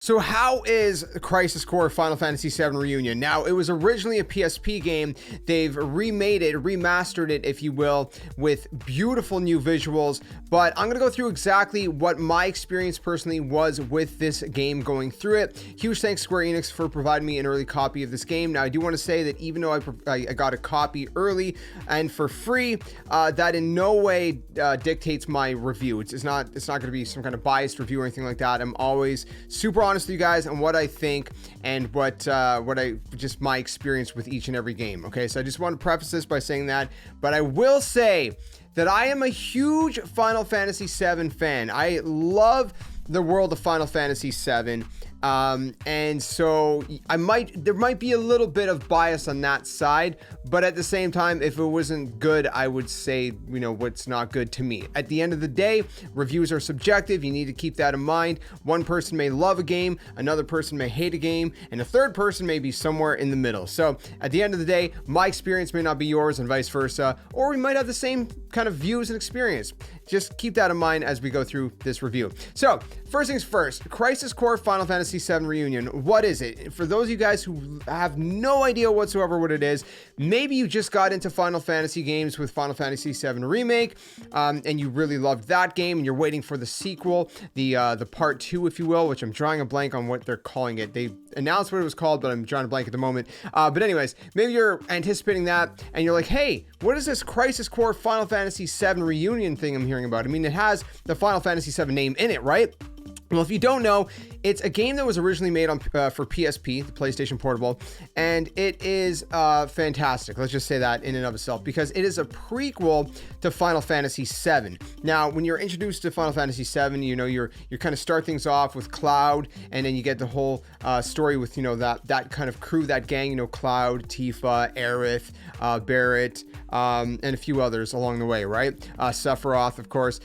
So how is Crisis Core Final Fantasy VII Reunion? Now, it was originally a PSP game. They've remade it, remastered it, if you will, with beautiful new visuals. But I'm going to go through exactly what my experience personally was with this game going through it. Huge thanks Square Enix for providing me an early copy of this game. Now, I do want to say that even though I got a copy early and for free, that in no way dictates my review. It's not going to be some kind of biased review or anything like that. I'm always super honest with you guys on what I think and what just my experience with each and every game. Okay, so I just want to preface this by saying that, but I will say that I am a huge Final Fantasy VII fan. I love the world of Final Fantasy VII. And so there might be a little bit of bias on that side, but at the same time, if it wasn't good, I would say, what's not good to me. At the end of the day, reviews are subjective. You need to keep that in mind. One person may love a game, another person may hate a game, and a third person may be somewhere in the middle. So at the end of the day, my experience may not be yours and vice versa, or we might have the same kind of views and experience. Just keep that in mind as we go through this review. So first things first, Crisis Core Final Fantasy VII Reunion. What is it? For those of you guys who have no idea whatsoever what it is, maybe you just got into Final Fantasy games with Final Fantasy VII Remake, and you really loved that game, and you're waiting for the sequel, the part 2, if you will, which I'm drawing a blank on what they're calling it. They announced what it was called, but I'm drawing a blank at the moment. But anyways, maybe you're anticipating that, and you're like, hey, what is this Crisis Core Final Fantasy VII Reunion thing I'm hearing about? I mean, it has the Final Fantasy VII name in it, right? Well, if you don't know, it's a game that was originally made on for PSP, the PlayStation Portable, and it is fantastic. Let's just say that in and of itself, because it is a prequel to Final Fantasy VII. Now, when you're introduced to Final Fantasy VII, you're kind of start things off with Cloud, and then you get the whole story with that kind of crew, that gang, Cloud, Tifa, Aerith, Barrett, and a few others along the way, right? Sephiroth, of course,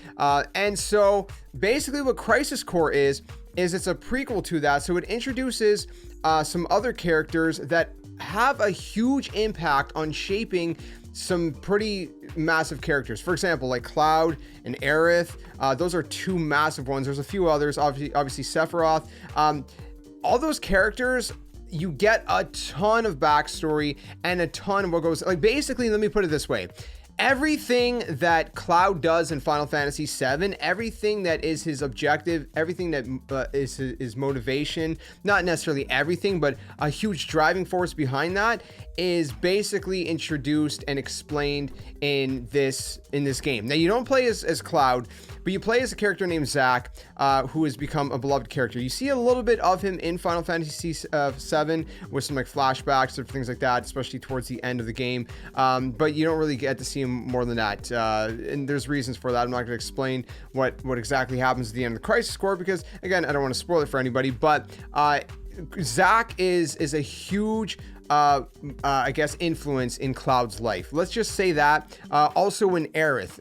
and so basically what Crisis Core is it's a prequel to that. So it introduces some other characters that have a huge impact on shaping some pretty massive characters. For example, like Cloud and Aerith, those are two massive ones. There's a few others, obviously Sephiroth. All those characters, you get a ton of backstory and a ton of what goes, like, basically, let me put it this way. Everything that Cloud does in Final Fantasy VII, everything that is his objective, everything that is his motivation, not necessarily everything, but a huge driving force behind that, is basically introduced and explained in this game. Now, you don't play as Cloud, but you play as a character named Zack, who has become a beloved character. You see a little bit of him in Final Fantasy VII with some flashbacks or things like that, especially towards the end of the game, but you don't really get to see him more than that, and there's reasons for that. I'm not going to explain what exactly happens at the end of the Crisis Core, because again, I don't want to spoil it for anybody, but Zack is a huge I guess influence in Cloud's life. Let's just say that. Also in Aerith,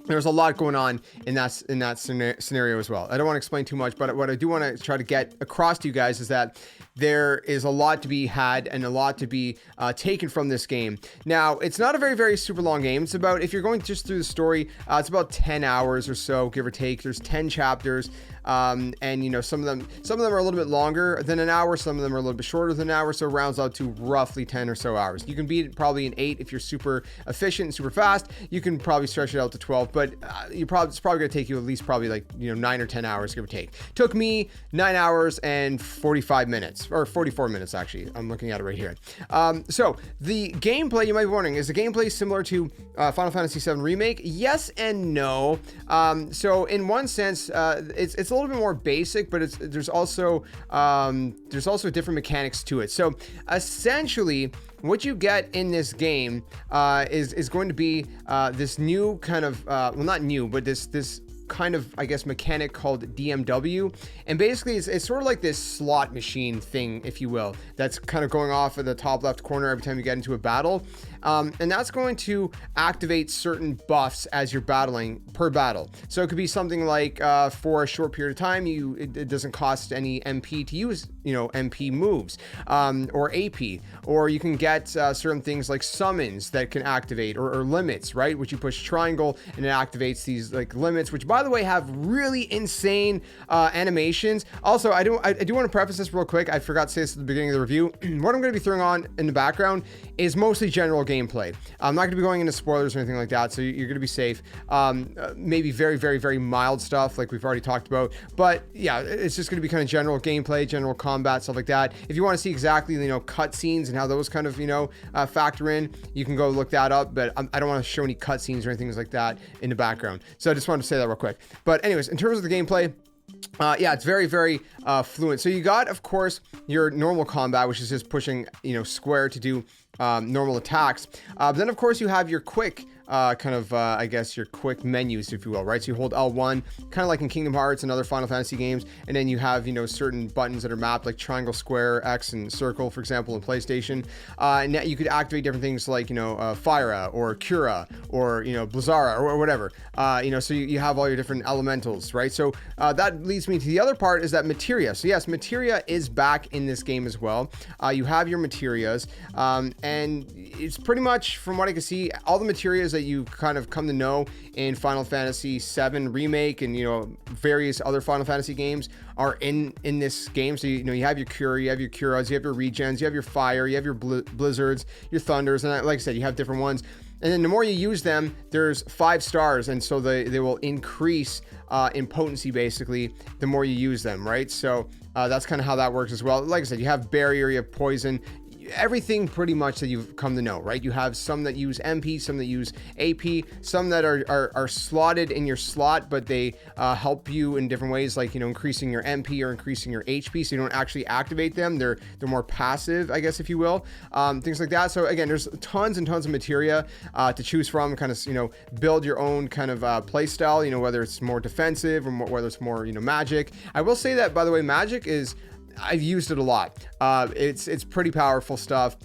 there's a lot going on in that scenario as well. I don't want to explain too much, but what I do want to try to get across to you guys is that there is a lot to be had and a lot to be taken from this game. Now, it's not a very, very super long game. It's about, if you're going just through the story, it's about 10 hours or so, give or take. There's 10 chapters. And some of them are a little bit longer than an hour, some of them are a little bit shorter than an hour, so it rounds out to roughly 10 or so hours. You can beat it probably in 8 if you're super efficient and super fast. You can probably stretch it out to 12, but it's probably going to take you at least probably 9 or 10 hours, give or take. Took me 9 hours and 45 minutes, or 44 minutes actually. I'm looking at it right here. So the gameplay, you might be wondering, is the gameplay similar to Final Fantasy VII Remake? Yes and no. So in one sense, it's a little bit more basic, but there's also different mechanics to it. So essentially, what you get in this game is going to be this new kind of not new, but this kind of, I guess, mechanic called DMW, and basically it's sort of like this slot machine thing, if you will, that's kind of going off at the top left corner every time you get into a battle, and that's going to activate certain buffs as you're battling per battle. So it could be something like for a short period of time, it doesn't cost any MP to use MP moves, or AP, or you can get certain things like summons that can activate, or limits, right, which you push triangle and it activates these like limits, which, by by the way, have really insane animations. Also, I do want to preface this real quick. I forgot to say this at the beginning of the review. What I'm going to be throwing on in the background is mostly general gameplay. I'm not going to be going into spoilers or anything like that, so you're going to be safe. Maybe very, very, very mild stuff like we've already talked about. But yeah, it's just going to be kind of general gameplay, general combat, stuff like that. If you want to see exactly, cutscenes and how those kind of, factor in, you can go look that up. But I don't want to show any cutscenes or anything like that in the background. So I just wanted to say that real quick. But anyways, in terms of the gameplay, yeah, it's very, very fluent. So you got, of course, your normal combat, which is just pushing, square to do normal attacks. But then, of course, you have your quick I guess your quick menus, if you will, right? So you hold L1, kind of like in Kingdom Hearts and other Final Fantasy games, and then you have, certain buttons that are mapped like triangle, square, X, and circle, for example, in PlayStation. And you could activate different things like, Fyra or Cura or, Blizzara or whatever. So you have all your different elementals, right? So that leads me to the other part, is that materia. So yes, materia is back in this game as well. You have your materias, and it's pretty much, from what I can see, all the materias that you kind of come to know in Final Fantasy VII Remake and, various other Final Fantasy games are in this game. So, you have your Cure, you have your Curas, you have your Regens, you have your Fire, you have your Blizzards, your Thunders, and like I said, you have different ones. And then the more you use them, there's 5 stars, and so they will increase in potency, basically, the more you use them, right? So that's kind of how that works as well. Like I said, you have Barrier, you have Poison, everything pretty much that you've come to know, right? You have some that use MP, some that use AP, some that are slotted in your slot, but they help you in different ways, like, increasing your MP or increasing your HP, so you don't actually activate them. They're more passive, I guess, if you will, things like that. So again, there's tons and tons of materia to choose from, kind of, build your own kind of play style, whether it's more defensive or whether it's more, magic. I will say that, by the way, magic is, I've used it a lot. It's pretty powerful stuff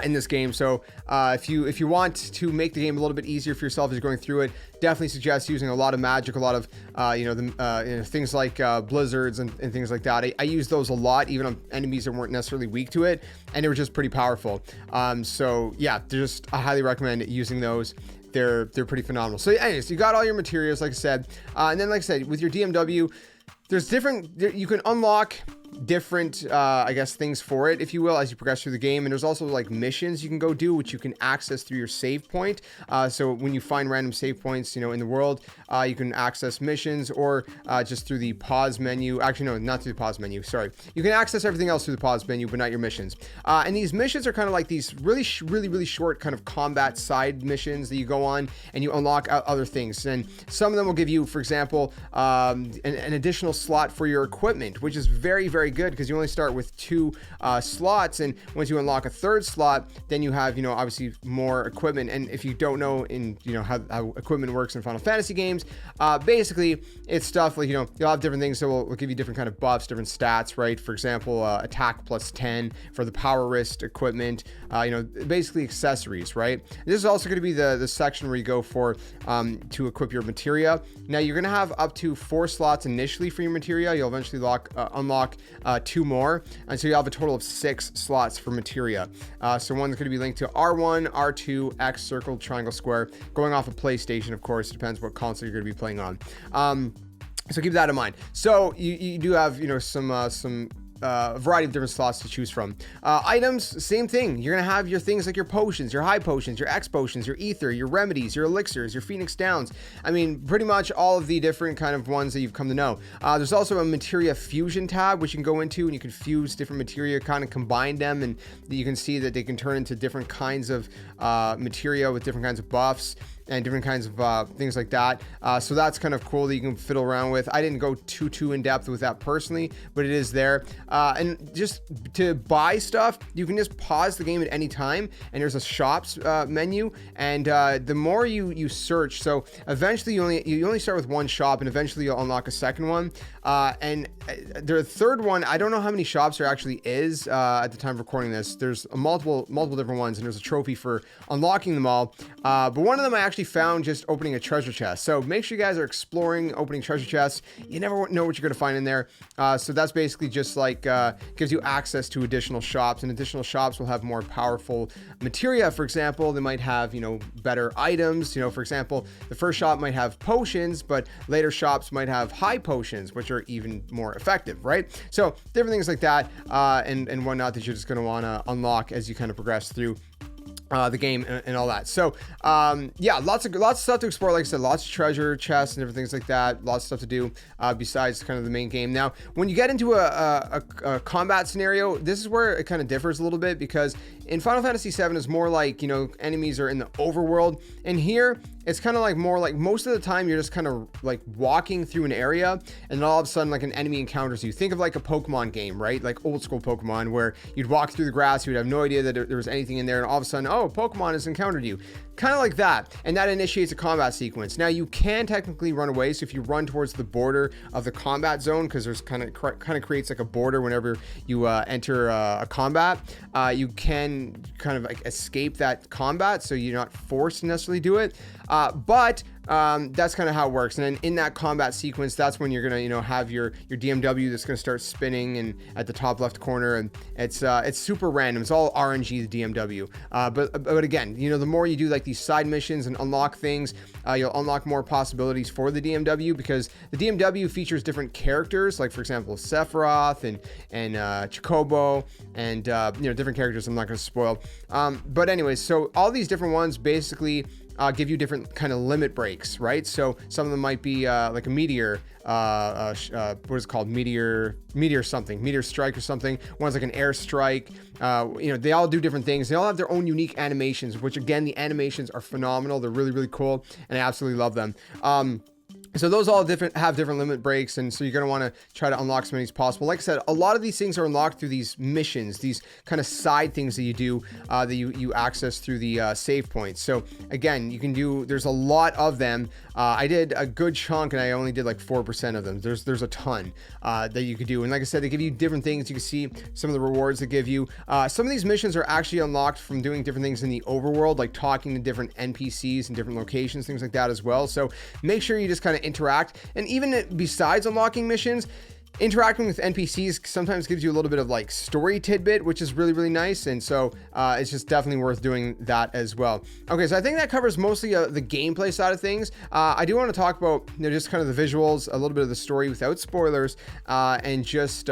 in this game. So if you want to make the game a little bit easier for yourself as you're going through it, definitely suggest using a lot of magic, a lot of things like blizzards and things like that. I use those a lot, even on enemies that weren't necessarily weak to it, and they were just pretty powerful. So yeah, I highly recommend using those. They're pretty phenomenal. So anyways, you got all your materials, like I said, and then like I said, with your DMW, there's you can unlock different I guess things for it, if you will, as you progress through the game. And there's also like missions you can go do, which you can access through your save point. So when you find random save points, in the world, you can access missions, or just through the pause menu. Actually, no, not through the pause menu, sorry. You can access everything else through the pause menu, but not your missions. And these missions are kind of like these really short kind of combat side missions that you go on, and you unlock other things. And some of them will give you, for example, an additional slot for your equipment, which is very, very good, because you only start with 2 slots, and once you unlock a 3rd slot, then you have, obviously more equipment. And if you don't know how equipment works in Final Fantasy games, basically it's stuff like, you'll have different things that will give you different kind of buffs, different stats, right? For example, attack plus 10 for the power wrist equipment, basically accessories, right? This is also going to be the section where you go for to equip your materia. Now you're going to have up to 4 slots initially for your materia. You'll eventually unlock 2 more, and so you have a total of 6 slots for materia. So one's going to be linked to R1, R2, X, circle, triangle, square, going off of PlayStation, of course. It depends what console you're going to be playing on. So keep that in mind. So you do have some a variety of different slots to choose from. Items, same thing. You're gonna have your things like your potions, your high potions, your X potions, your ether, your remedies, your elixirs, your phoenix downs. I mean, pretty much all of the different kind of ones that you've come to know. There's also a materia fusion tab, which you can go into, and you can fuse different materia, kind of combine them, and you can see that they can turn into different kinds of materia with different kinds of buffs and different kinds of things like that. So that's kind of cool that you can fiddle around with. I didn't go too in depth with that personally, but it is there. And just to buy stuff, you can just pause the game at any time, and there's a shops menu. And the more you search, so eventually you only start with 1 shop, and eventually you'll unlock a second one. And the third one, I don't know how many shops there actually is at the time of recording this. There's multiple different ones, and there's a trophy for unlocking them all. But one of them I actually actually found just opening a treasure chest. So make sure you guys are exploring, opening treasure chests. You never know what you're going to find in there. So that's basically just like gives you access to additional shops, and additional shops will have more powerful materia. For example, they might have, you know, better items. You know, for example, the first shop might have potions, but later shops might have high potions, which are even more effective, right? So different things like that and whatnot that you're just going to want to unlock as you kind of progress through the game and all that. So yeah, lots of stuff to explore. Like I said, lots of treasure chests and different things like that. Lots of stuff to do besides kind of the main game. Now, when you get into a combat scenario, this is where it kind of differs a little bit, because in Final Fantasy VII is more like, you know, enemies are in the overworld, and here it's kind of like more like most of the time you're just kind of like walking through an area, and then all of a sudden like an enemy encounters you. Think of like a Pokemon game, right? Like old school Pokemon, where you'd walk through the grass, you'd have no idea that there was anything in there, and all of a sudden, oh, Pokemon has encountered you. Kind of like that, and that initiates a combat sequence. Now you can technically run away, so if you run towards the border of the combat zone, because there's kind of creates like a border whenever you enter a combat, you can kind of like escape that combat, so you're not forced to necessarily do it. But that's kind of how it works. And then in that combat sequence, that's when you're gonna, you know, have your DMW that's gonna start spinning and at the top left corner, and it's super random. It's all RNG, the DMW. But again, you know, the more you do like these side missions and unlock things, you'll unlock more possibilities for the DMW, because the DMW features different characters, like for example Sephiroth and Chocobo, and you know, different characters I'm not going to spoil. But anyways, so all these different ones basically give you different kind of limit breaks, right? So some of them might be like a meteor, what is it called? Meteor strike or something. One's like an air strike. You know, they all do different things. They all have their own unique animations, which again, the animations are phenomenal. They're really, really cool, and I absolutely love them. So those all have different limit breaks, and so you're going to want to try to unlock as many as possible. Like I said, a lot of these things are unlocked through these missions, these kind of side things that you do, that you access through the save points. So again, you can do, there's a lot of them. I did a good chunk, and I only did like 4% of them. There's a ton that you could do, and like I said, they give you different things. You can see some of the rewards they give you. Some of these missions are actually unlocked from doing different things in the overworld, like talking to different NPCs in different locations, things like that as well. So make sure you just kind of interact, and even besides unlocking missions, interacting with NPCs sometimes gives you a little bit of like story tidbit, which is really, really nice. And so it's just definitely worth doing that as well. Okay, so I think that covers mostly the gameplay side of things. I do want to talk about, you know, just kind of the visuals, a little bit of the story without spoilers, and just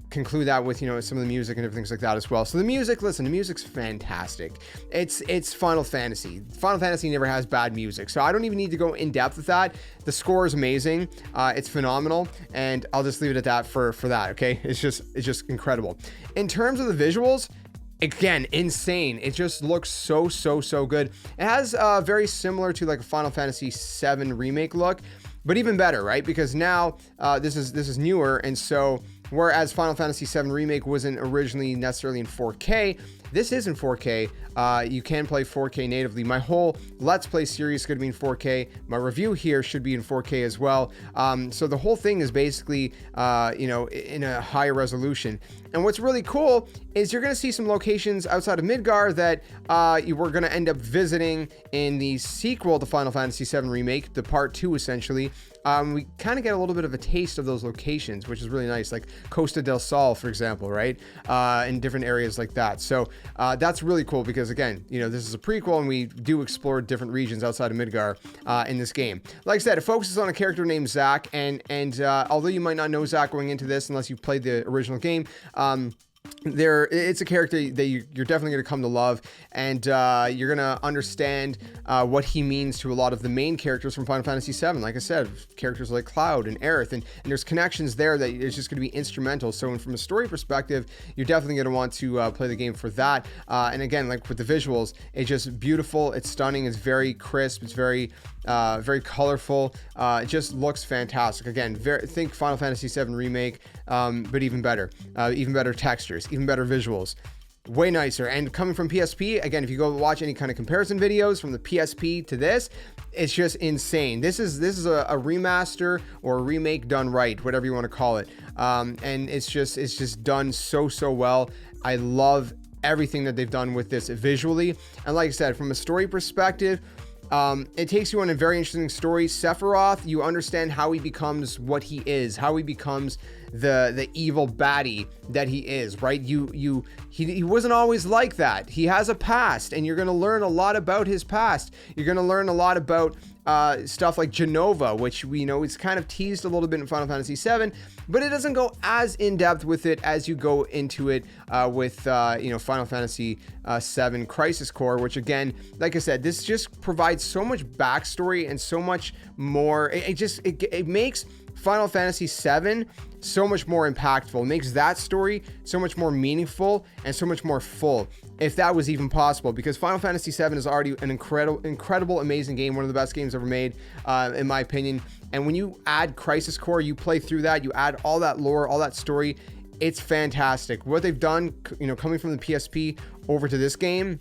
conclude that with, you know, some of the music and everything like that as well. So the music, listen, the music's fantastic. It's Final Fantasy. Final Fantasy never has bad music, so I don't even need to go in depth with that. The score is amazing. It's phenomenal, and I'll just leave it at that for that. Okay, it's just incredible. In terms of the visuals, again, insane. It just looks so good. It has very similar to like a Final Fantasy VII remake look, but even better, right? Because now this is newer, and so whereas Final Fantasy VII Remake wasn't originally necessarily in 4K, this is in 4K. You can play 4K natively. My whole Let's Play series is going to be in 4K. My review here should be in 4K as well. So the whole thing is basically, you know, in a higher resolution. And what's really cool is you're going to see some locations outside of Midgar that you were going to end up visiting in the sequel to Final Fantasy VII Remake, the Part 2 essentially. We kind of get a little bit of a taste of those locations, which is really nice, like Costa del Sol, for example, right? In different areas like that. So that's really cool, because again, you know, this is a prequel, and we do explore different regions outside of Midgar in this game. Like I said, it focuses on a character named Zack, and although you might not know Zack going into this unless you played the original game, it's a character that you're definitely going to come to love, and you're going to understand what he means to a lot of the main characters from Final Fantasy VII. Like I said, characters like Cloud and Aerith, and there's connections there that is just going to be instrumental. So from a story perspective, you're definitely going to want to play the game for that. And again, like with the visuals, it's just beautiful, it's stunning, it's very crisp, it's very colorful. It just looks fantastic. Again, think Final Fantasy VII Remake, but even better textures, even better visuals, way nicer. And coming from PSP, again, if you go watch any kind of comparison videos from the PSP to this, it's just insane. This is a remaster or a remake done right, whatever you want to call it. And it's just done so well. I love everything that they've done with this visually. And like I said, from a story perspective, It takes you on a very interesting story. Sephiroth, you understand how he becomes what he is, how he becomes the evil baddie that he is, right? He wasn't always like that. He has a past, and you're going to learn a lot about his past. You're going to learn a lot about stuff like Genova, which we know is kind of teased a little bit in Final Fantasy VII, but it doesn't go as in depth with it as you go into it with Final Fantasy VII Crisis Core, which again, like I said, this just provides so much backstory and so much more. It makes Final Fantasy VII so much more impactful. It makes that story so much more meaningful and so much more full, if that was even possible, because Final Fantasy VII is already an incredible, amazing game, one of the best games ever made, in my opinion. And when you add Crisis Core, you play through that, you add all that lore, all that story, it's fantastic. What they've done, coming from the PSP over to this game,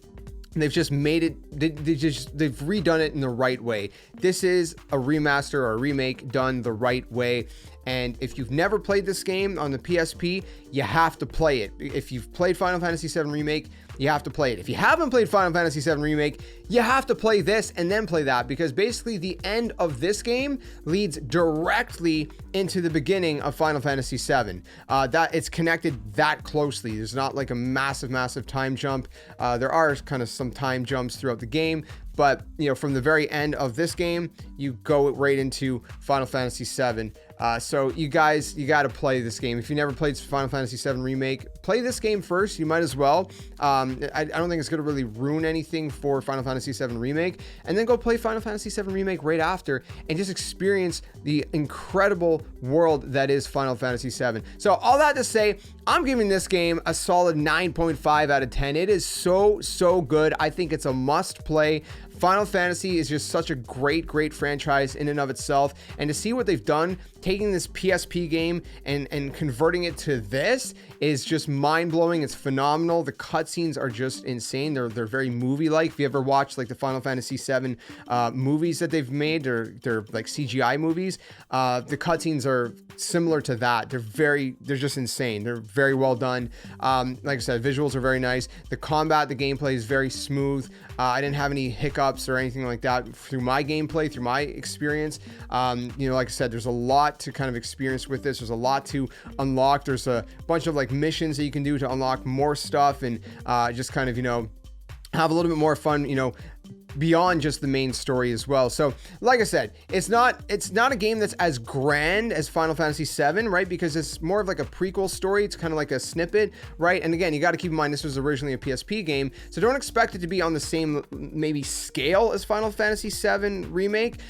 they've just made it, they've redone it in the right way. This is a remaster or a remake done the right way. And if you've never played this game on the PSP, you have to play it. If you've played Final Fantasy VII Remake, you have to play it. If you haven't played Final Fantasy VII Remake, you have to play this and then play that, because basically the end of this game leads directly into the beginning of Final Fantasy VII. That it's connected that closely. There's not like a massive time jump. There are kind of some time jumps throughout the game, but from the very end of this game, you go right into Final Fantasy VII. So you guys, you got to play this game. If you never played Final Fantasy VII Remake, play this game first. You might as well. I don't think it's going to really ruin anything for Final Fantasy VII Remake. And then go play Final Fantasy VII Remake right after and just experience the incredible world that is Final Fantasy VII. So all that to say, I'm giving this game a solid 9.5 out of 10. It is so good. I think it's a must play. Final Fantasy is just such a great franchise in and of itself, and to see what they've done taking this PSP game and converting it to this is just mind-blowing. It's phenomenal. The cutscenes are just insane. They're very movie-like. If you ever watched like the Final Fantasy VII movies that they've made, they're like CGI movies. The cutscenes are similar to that. They're just insane. They're very well done. Like I said, visuals are very nice. The combat, the gameplay is very smooth. I didn't have any hiccups or anything like that through my gameplay, through my experience. Like I said, there's a lot to kind of experience with this. There's a lot to unlock. There's a bunch of like missions that you can do to unlock more stuff and just kind of, have a little bit more fun, beyond just the main story as well. So like I said, it's not a game that's as grand as Final Fantasy VII, right? Because it's more of like a prequel story. It's kind of like a snippet, right? And again, you got to keep in mind this was originally a PSP game, so don't expect it to be on the same maybe scale as Final Fantasy VII Remake.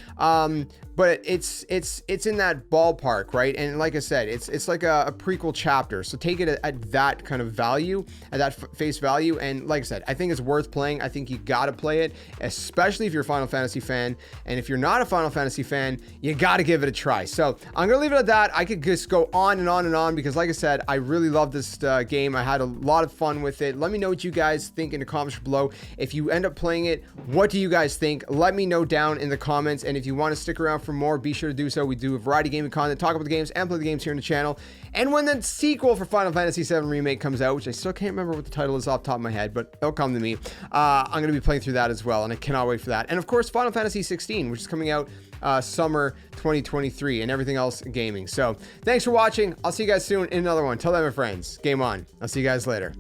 But it's in that ballpark, right? And like I said, it's like a prequel chapter. So take it at that kind of value, at that face value. And like I said, I think it's worth playing. I think you got to play it, especially if you're a Final Fantasy fan. And if you're not a Final Fantasy fan, you got to give it a try. So I'm going to leave it at that. I could just go on and on and on because like I said, I really love this game. I had a lot of fun with it. Let me know what you guys think in the comments below. If you end up playing it, what do you guys think? Let me know down in the comments. And if you want to stick around for more, be sure to do so. We do a variety of gaming content, talk about the games and play the games here on the channel. And when the sequel for Final Fantasy VII Remake comes out, which I still can't remember what the title is off the top of my head, but it'll come to me, I'm going to be playing through that as well, and I cannot wait for that. And of course, Final Fantasy 16, which is coming out summer 2023, and everything else gaming. So thanks for watching. I'll see you guys soon in another one. Till then, my friends, game on. I'll see you guys later.